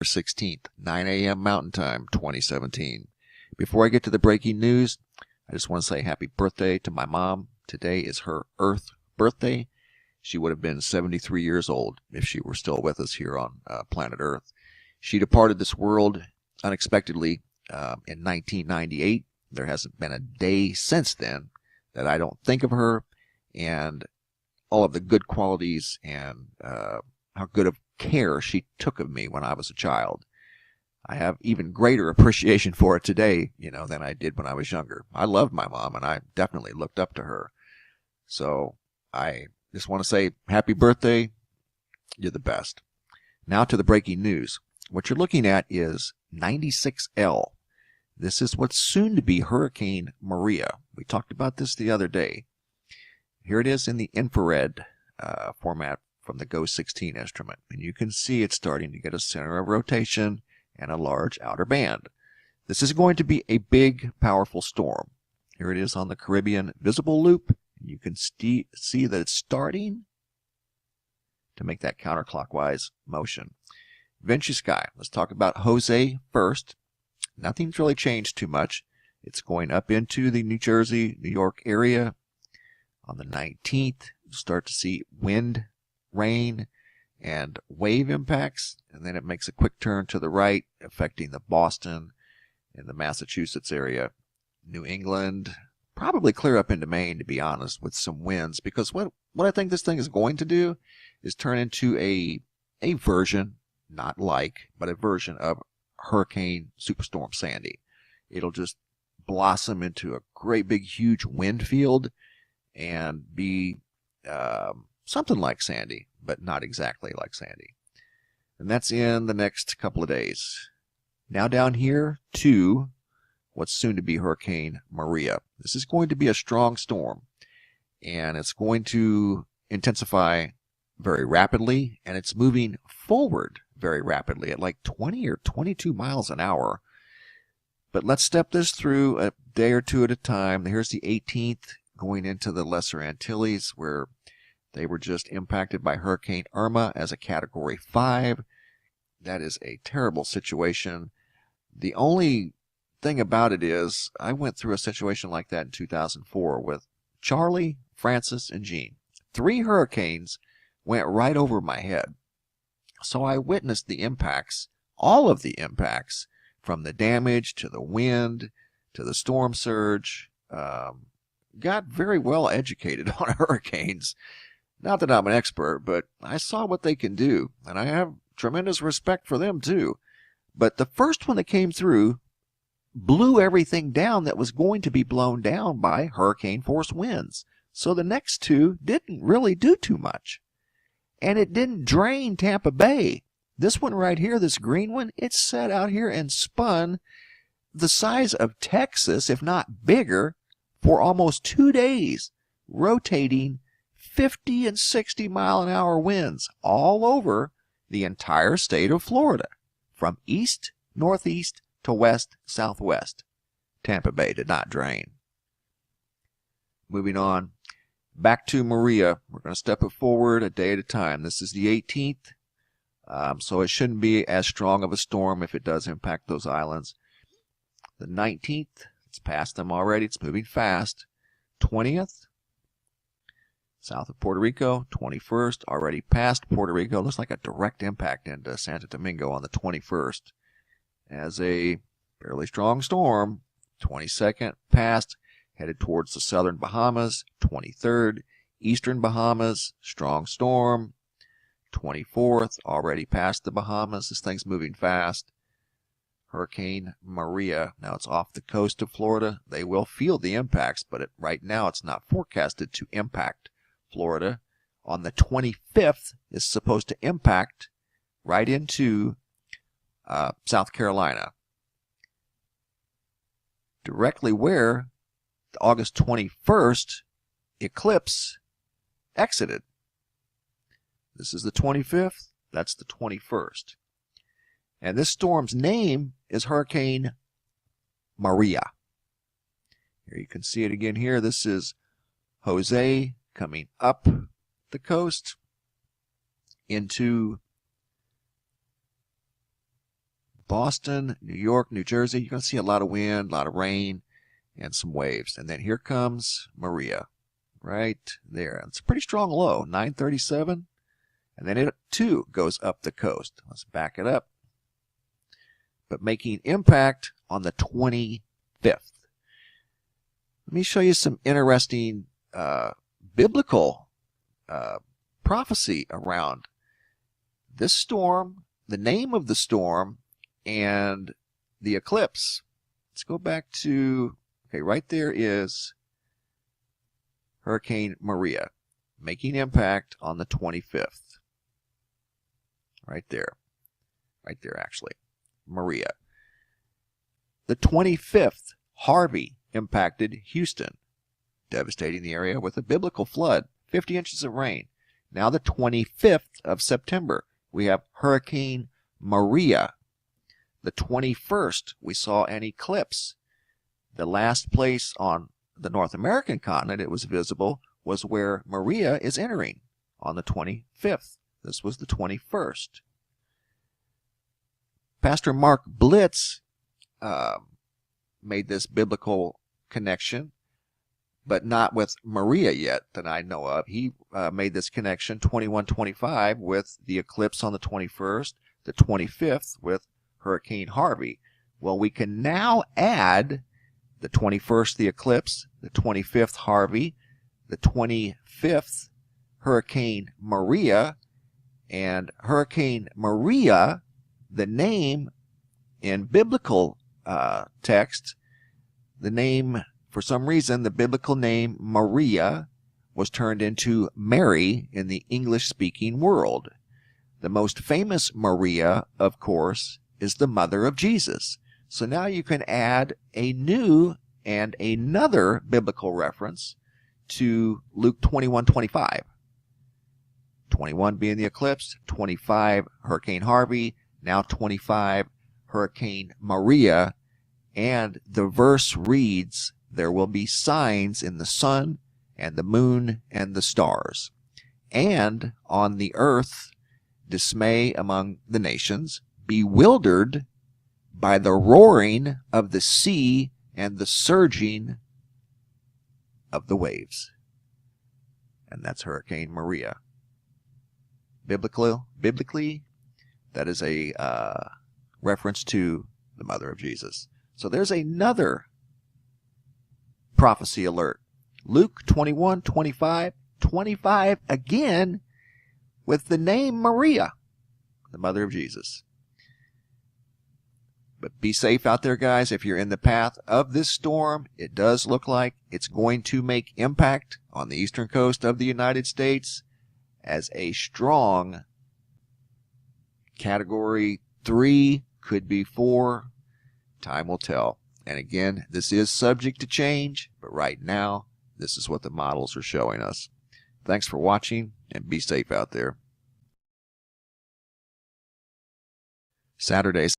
16th, 9 a.m. Mountain Time, 2017. Before I get to the breaking news, I just want to say happy birthday to my mom. Today is her Earth birthday. She would have been 73 years old if she were still with us here on planet Earth. She departed this world unexpectedly in 1998. There hasn't been a day since then that I don't think of her and all of the good qualities and how good of care she took of me when I was a child. I have even greater appreciation for it today, than I did when I was younger. I loved my mom, and I definitely looked up to her. So I just want to say happy birthday. You're the best. Now to the breaking news. What you're looking at is 96L. This is what's soon to be Hurricane Maria. We talked about this the other day. Here it is in the infrared format from the GO 16 instrument. And you can see it's starting to get a center of rotation and a large outer band. This is going to be a big, powerful storm. Here it is on the Caribbean visible loop. You can see that it's starting to make that counterclockwise motion. Vinci sky. Let's talk about Jose first. Nothing's really changed too much. It's going up into the New Jersey, New York area. On the 19th, you'll start to see wind, rain, and wave impacts, and then it makes a quick turn to the right, affecting the Boston and the Massachusetts area, New England, probably clear up into Maine, to be honest, with some winds, because what I think this thing is going to do is turn into a version, not like, but a version of Hurricane Superstorm Sandy. It'll just blossom into a great big huge wind field and be something like Sandy, but not exactly like Sandy. And that's in the next couple of days. Now down here to what's soon to be Hurricane Maria. This is going to be a strong storm, and it's going to intensify very rapidly, and it's moving forward very rapidly at like 20 or 22 miles an hour. But let's step this through a day or two at a time. Here's the 18th going into the Lesser Antilles, where they were just impacted by Hurricane Irma as a Category 5. That is a terrible situation. The only thing about it is I went through a situation like that in 2004 with Charlie, Francis, and Jean. 3 hurricanes went right over my head. So I witnessed the impacts, all of the impacts, from the damage to the wind to the storm surge. Got very well educated on hurricanes. Not that I'm an expert, but I saw what they can do, and I have tremendous respect for them too. But the first one that came through blew everything down that was going to be blown down by hurricane force winds. So the next 2 didn't really do too much. And it didn't drain Tampa Bay. This one right here, this green one, it sat out here and spun the size of Texas, if not bigger, for almost 2 days, rotating 50 and 60 mile an hour winds all over the entire state of Florida, from east, northeast to west, southwest. Tampa Bay did not drain. Moving on, back to Maria. We're going to step it forward a day at a time. This is the 18th, so it shouldn't be as strong of a storm if it does impact those islands. The 19th, it's past them already. It's moving fast. 20th, south of Puerto Rico. 21st, already past Puerto Rico. Looks like a direct impact into Santo Domingo on the 21st as a fairly strong storm. 22nd, past, headed towards the southern Bahamas. 23rd, eastern Bahamas, strong storm. 24th, already past the Bahamas. This thing's moving fast. Hurricane Maria. Now it's off the coast of Florida. They will feel the impacts, but right now it's not forecasted to impact Florida. On the 25th, it's supposed to impact right into South Carolina, directly where the August 21st eclipse exited. This is the 25th. That's the 21st. And this storm's name is Hurricane Maria. Here you can see it again here. This is Jose coming up the coast into Boston, New York, New Jersey. You're going to see a lot of wind, a lot of rain, and some waves. And then here comes Maria right there. It's a pretty strong low, 937. And then it too goes up the coast. Let's back it up. But making impact on the 25th. Let me show you some interesting biblical prophecy around this storm, the name of the storm, and the eclipse. Let's go back to, okay, right there is Hurricane Maria, making impact on the 25th. Right there actually, Maria. The 25th, Harvey impacted Houston, devastating the area with a biblical flood, 50 inches of rain. Now the 25th of September, we have Hurricane Maria. The 21st, we saw an eclipse. The last place on the North American continent it was visible was where Maria is entering on the 25th. This was the 21st. Pastor Mark Blitz made this biblical connection, but not with Maria yet that I know of. He made this connection 21-25 with the eclipse on the 21st, the 25th with Hurricane Harvey. Well, we can now add the 21st, the eclipse, the 25th, Harvey, the 25th, Hurricane Maria, and Hurricane Maria, the name in biblical text, the name, for some reason, the biblical name Maria was turned into Mary in the English-speaking world. The most famous Maria, of course, is the mother of Jesus. So now you can add a new and another biblical reference to Luke 21:25. 21 being the eclipse, 25 Hurricane Harvey, now 25 Hurricane Maria, and the verse reads, "There will be signs in the sun and the moon and the stars, and on the earth dismay among the nations, bewildered by the roaring of the sea and the surging of the waves." And that's Hurricane Maria. Biblically, that is a reference to the mother of Jesus. So there's another prophecy alert. Luke 21:25, 25 again with the name Maria, the mother of Jesus. But be safe out there, guys. If you're in the path of this storm, it does look like it's going to make impact on the eastern coast of the United States as a strong Category 3, could be 4. Time will tell. And again, this is subject to change, but right now, this is what the models are showing us. Thanks for watching, and be safe out there. Saturdays.